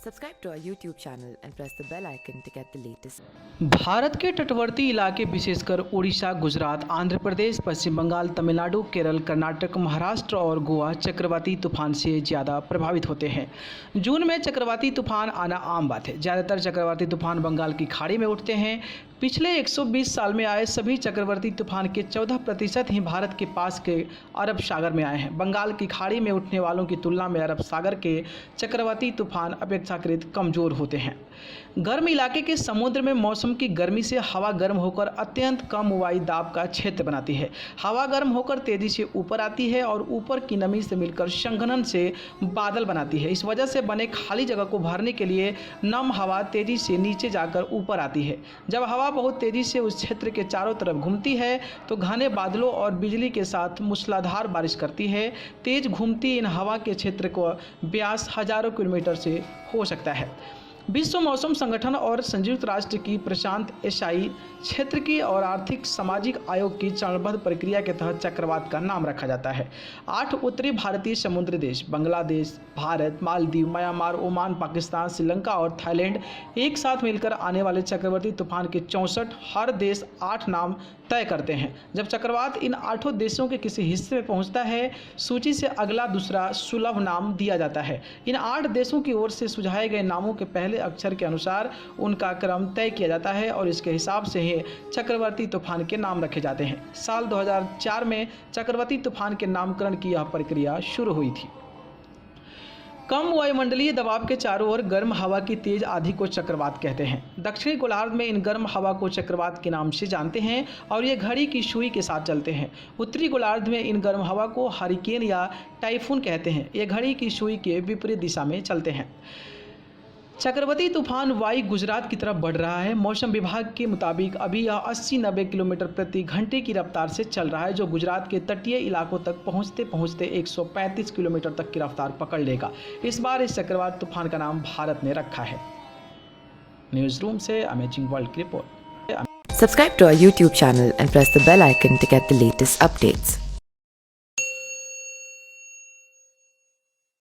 Subscribe to our YouTube channel and press the bell icon to get the latest. Bharat के तटवर्ती इलाके विशेषकर उड़ीसा, गुजरात, आंध्र प्रदेश, पश्चिम बंगाल, तमिलनाडु, केरल, कर्नाटक, महाराष्ट्र और गोवा चक्रवाती तूफान से ज़्यादा प्रभावित होते हैं। जून में चक्रवाती तूफान आना आम बात है। ज़्यादातर चक्रवाती तूफान बंगाल की खाड़ी में उठते हैं। पिछले 120 साल में आए सभी चक्रवाती तूफान के 14% ही भारत के पास के अरब सागर में आए हैं। बंगाल की खाड़ी में उठने वालों की तुलना में अरब सागर के चक्रवाती तूफान अपेक्षाकृत कमज़ोर होते हैं। गर्म इलाके के समुद्र में मौसम की गर्मी से हवा गर्म होकर अत्यंत कम वायु दाब का क्षेत्र बनाती है। हवा गर्म होकर तेज़ी से ऊपर आती है और ऊपर की नमी से मिलकर संघनन से बादल बनाती है। इस वजह से बने खाली जगह को भरने के लिए नम हवा तेज़ी से नीचे जाकर ऊपर आती है। जब हवा बहुत तेज़ी से उस क्षेत्र के चारों तरफ घूमती है तो घने बादलों और बिजली के साथ मूसलाधार बारिश करती है। तेज घूमती इन हवा के क्षेत्र को व्यास हजारों किलोमीटर से हो सकता है। विश्व मौसम संगठन और संयुक्त राष्ट्र की प्रशांत एशियाई क्षेत्र की और आर्थिक सामाजिक आयोग की चरणबद्ध प्रक्रिया के तहत चक्रवात का नाम रखा जाता है। 8 उत्तरी भारतीय समुद्री देश बांग्लादेश, भारत, मालदीव, म्यांमार, ओमान, पाकिस्तान, श्रीलंका और थाईलैंड एक साथ मिलकर आने वाले चक्रवाती तूफान के 64 हर देश 8 नाम तय करते हैं। जब चक्रवात इन 8 देशों के किसी हिस्से में पहुंचता है, सूची से अगला दूसरा सुलभ नाम दिया जाता है। इन 8 देशों की ओर से सुझाए गए नामों के पहले अक्षर के अनुसार उनका क्रम तय किया जाता है और इसके हिसाब से ही चक्रवाती तूफान के नाम रखे जाते हैं। साल 2004 में चक्रवाती तूफान के नामकरण की यह प्रक्रिया शुरू हुई थी। कम वायुमंडलीय दबाव के चारों ओर गर्म हवा की तेज आंधी को चक्रवात कहते हैं। दक्षिणी गोलार्ध में इन गर्म हवा को चक्रवात के नाम से जानते हैं और ये घड़ी की सुई के साथ चलते हैं। उत्तरी गोलार्ध में इन गर्म हवा को हरिकेन या टाइफून कहते हैं। ये घड़ी की सुई के विपरीत दिशा में चलते हैं। चक्रवाती तूफान वाई गुजरात की तरफ बढ़ रहा है। मौसम विभाग के मुताबिक अभी यह 80-90 किलोमीटर प्रति घंटे की रफ्तार से चल रहा है, जो गुजरात के तटीय इलाकों तक पहुंचते पहुंचते 135 किलोमीटर तक की रफ्तार पकड़ लेगा। इस बार इस चक्रवात तूफान का नाम भारत ने रखा है। न्यूज़ रूम से अमेजिंग वर्ल्ड की report. Subscribe to our YouTube channel and press the bell icon to get the latest updates.